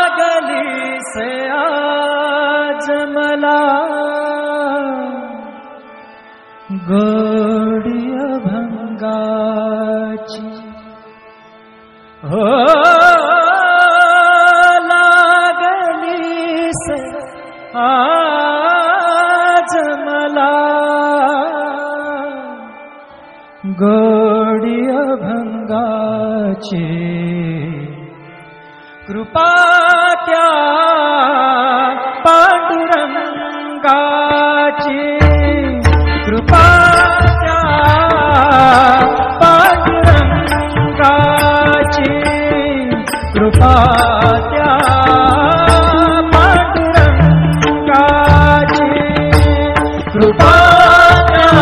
लागली से आज मला गोडी अभंगाची हो लागली से आज मला गोडी अभंगाची कृपा त्या पांडुरंगाची कृपा त्या पांडुरंगाची कृपा त्या पांडुरंगाची कृपा त्या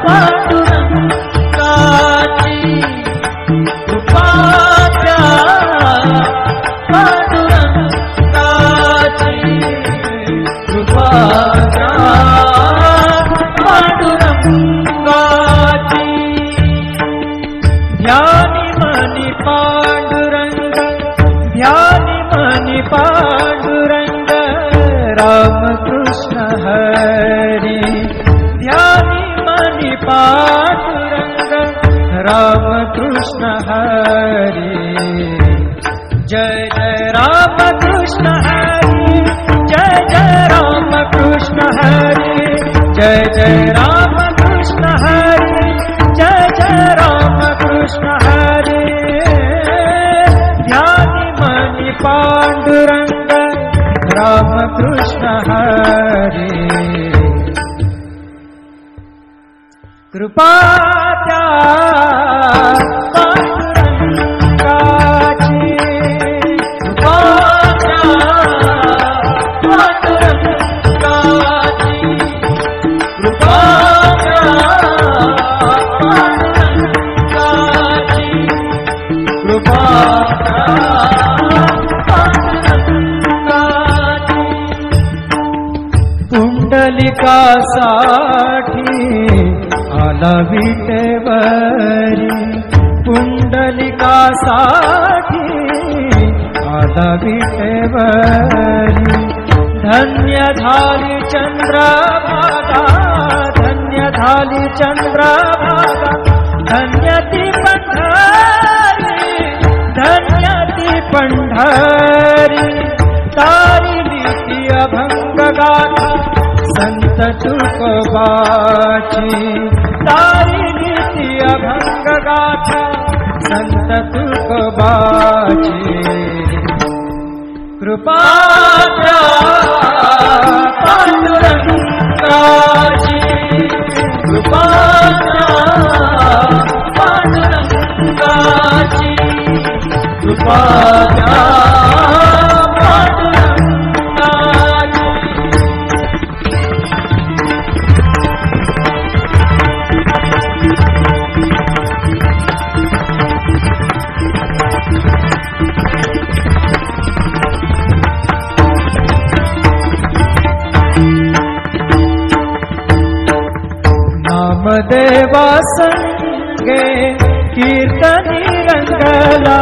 पांडुरंगाची कृपा पांडुरंग राम कृष्ण हरी ध्यानी मनी पांडुरंग राम कृष्ण हरी जय जय राम कृष्ण हरी जय जय राम कृष्ण हरी जय जय राम कृष्ण हरी जय जय राम कृष्ण हरी ध्यानी मनी पांडुरंग राम कृष्ण हरी कृपा त्या पांडुरंगाची कृपा त्या पांडुरंगाची कृपा त्या पांडुरंगाची कृपा पुंडलिकासाठी आला विटेवरी पुंडलिकासाठी आला विटेवरी धन्य झाली चंद्रभागा धन्य झाली चंद्रभागा धन्य ती पंढरी धन्य ती पंढरी तारिली ती अभंग गाथा संत तुकोबाची तारिली ती अभंग गाथा संत तुकोबाची कृपा त्या पांडुरंगाची कृपा त्या पांडुरंगाची कृपा त्या नामदेवा संगे कीर्तनी रंगला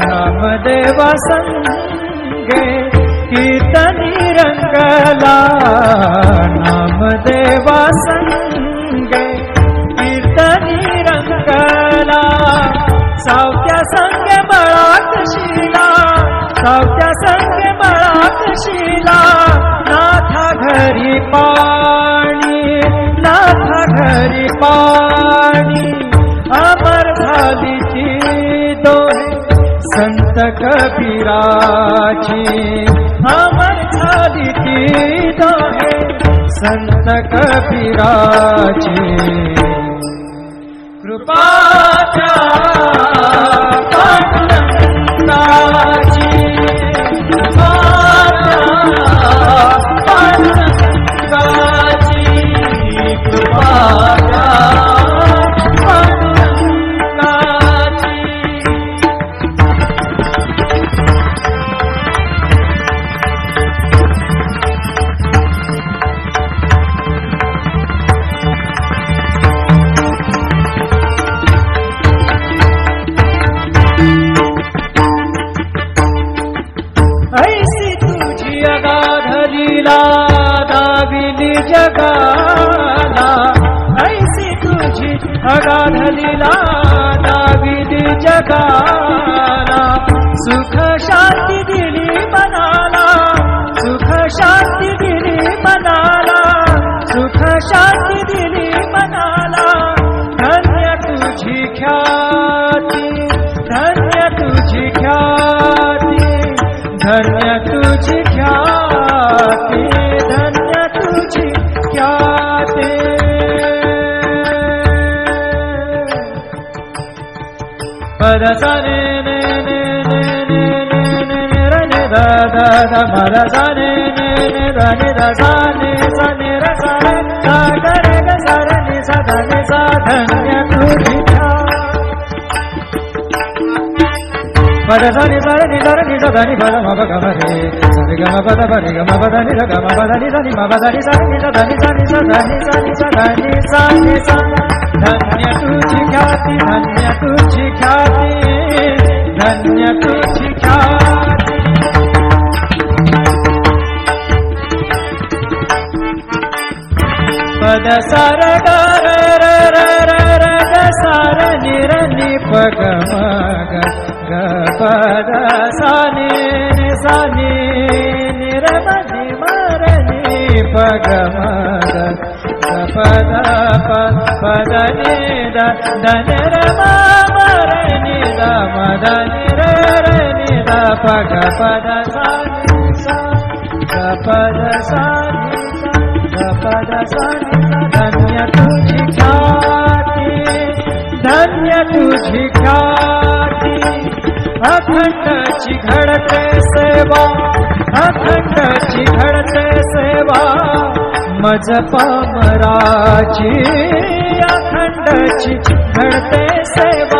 नामदेवा संगे कीर्तनी रंगला नामदेवा संगे कीर्तनी रंगला सावत्या संगे बळात शिला सावत्या संगे बळात शिला नाथा घरी पाणी नाथा घरी पाणी अमर झाली ती दोहे संत कबीराची अमर झाली ती दोहे संत कबीराची कृपा त्या पांडुरंगाची कृपा लीला दाविली जगाला, ऐसी तुझी अगाध लीला दाविली जगाला. सुख शांती दिली मनाला, सुख शांती दिली मनाला, सुख शांती दिली मनाला. धन्य तुझी ख्याती, धन्य तुझी ख्याती, धन्य तुझी ख्याती, धन्य तुझी ख्याती. पद सा ने ने ने ने ने ने ने रे ने दा दा दा मा दा सा ने ने ने दा ने दा सा ने सा ने रा सा रे सा गा रे गा सा रे ने सा धा ने सा. धन्य तुझी ख्याती. पद सा नि सा रे नि सा रे नि सा धा नि पा दा मा पा गा मा रे सा रे गा मा पा दा पा रे गा मा पा दा नि दा गा मा पा दा नि सा नि मा पा दा नि सा नि सा धा नि सा नि सा धा नि सा नि सा धा नि सा नि सा. धन्य तुझी ख्याती, धन्य तुझी ख्याती, धन्य तुझी ख्याती. पद सा रे गा रे रे रे रे रे ग सा रे नि रे नि प ग म ग ग प द सा नि नि सा नि नि रे म नि म रे नि प ग म ग ग प द प प द नि द द नि रे म म रे नि द म द नि रे रे नि द प ग प द सा नि सा ग प द सा नि सा ग प द सा नि. धन्य तुझी ख्याती, धन्य तुझी ख्याती. अखंडची घडते सेवा, अखंडची घडते सेवा. मज पामराची अखंडची घडते सेवा.